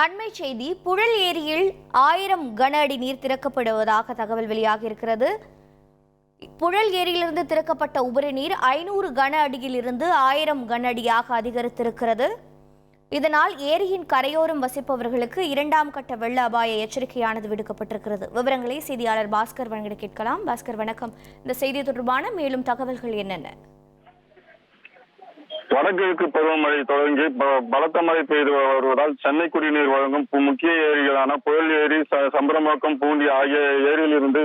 அண்மை செய்தி, புழல் ஏரியில் 1000 கன அடி நீர் திறக்கப்படுவதாக தகவல் வெளியாகியிருக்கிறது. புழல் ஏரியிலிருந்து திறக்கப்பட்ட உபரி நீர் 500 கன அடியிலிருந்து 1000 கன அடியாக அதிகரித்திருக்கிறது. இதனால் ஏரியின் கரையோரம் வசிப்பவர்களுக்கு 2ஆம் கட்ட வெள்ள அபாய எச்சரிக்கையானது விடுக்கப்பட்டிருக்கிறது. விவரங்களை செய்தியாளர் பாஸ்கர் வழங்க கேட்கலாம். பாஸ்கர், வணக்கம். இந்த செய்தி தொடர்பான மேலும் தகவல்கள் என்னென்ன? வடகிழக்கு பருவமழை தொடங்கி பலத்த மழை பெய்து வருவதால் சென்னை குடிநீர் வழங்கும் முக்கிய ஏரிகளான புயல் ஏரி, சம்பரம்பாக்கம், பூண்டி ஆகிய ஏரியிலிருந்து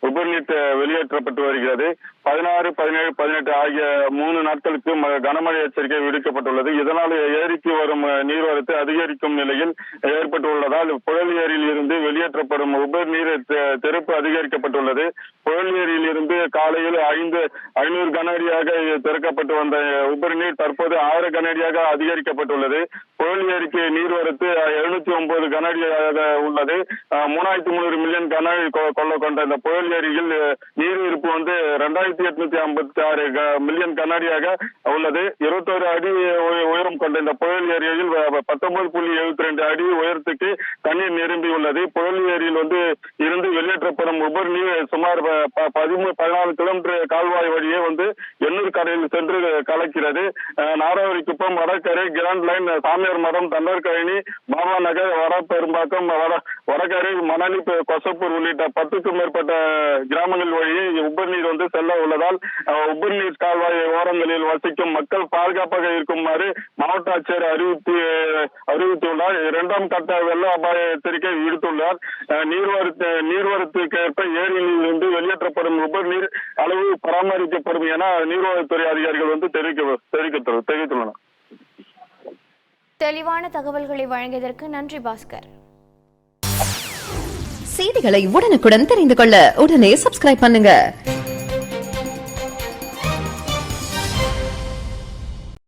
உபரிநீர் வெளியேற்றப்பட்டு வருகிறது. 16, 17, 18 ஆகிய 3 நாட்களுக்கு கனமழை எச்சரிக்கை விடுக்கப்பட்டுள்ளது. இதனால் ஏரிக்கு வரும் நீர்வரத்து அதிகரிக்கும் நிலையில் ஏற்பட்டுள்ளதால் புயல் ஏரியில் இருந்து வெளியேற்றப்படும் உபரி நீர் திறப்பு அதிகரிக்கப்பட்டுள்ளது. புயல் ஏரியில் இருந்து காலையில் 500 கன அடியாக திறக்கப்பட்டு வந்த உபரி நீர் தற்போது 1000 கன அடியாக அதிகரிக்கப்பட்டுள்ளது. புயல் ஏரிக்கு நீர்வரத்து 709 கன அடியாக உள்ளது. 3300 மில்லியன் கன அடி கொண்ட இந்த புயல் ஏரியில் நீர் இருப்பு 2856 மில்லியன் கன அடியாக உள்ளது. 21 அடி உயரம் கொண்ட இந்த புயல் ஏரியில் 19.72 அடி உயரத்துக்கு தண்ணீர் நிரம்பி உள்ளது. புயல் ஏரியில் இருந்து வெளியேற்றப்படும் உபரி நீர் சுமார் 14 கிலோமீட்டர் கால்வாய் வழியே எண்ணூர் கரையில் சென்று கலக்கிறது. நாராவரிக்குப்பம், வடகரை, கிராண்ட் லைன், சாமியார் மடம், தண்டர்கழனி, பாபா நகர், வடபெரும்பாக்கம், வடகரை, மணலி, கொசப்பூர் உள்ளிட்ட 10க்கும் மேற்பட்ட கிராமங்கள் வழியே உபரி நீர் செல்ல உள்ளதால் உபரி நீர் கால்வாய் ஓரங்களில் வசிக்கும் மக்கள் பாதுகாப்பாக இருக்குமாறு மாவட்ட ஆட்சியர் அறிவித்துள்ளார். 2ஆம் கட்ட வெள்ள அபாய எச்சரிக்கை விடுத்துள்ளார். நீர்வரத்துக்கு ஏற்ப ஏரியில் இருந்து வெளியேற்றப்படும் உபரி நீர் அளவு பராமரிக்கப்படும் என நீர்வளத்துறை அதிகாரிகள் தெரிவித்துள்ளனர். தெளிவான தகவல்களை வழங்கியதற்கு நன்றி பாஸ்கர். செய்திகளை உடனுக்குடன் தெரிந்து கொள்ள உடனே சப்ஸ்கிரைப் பண்ணுங்க.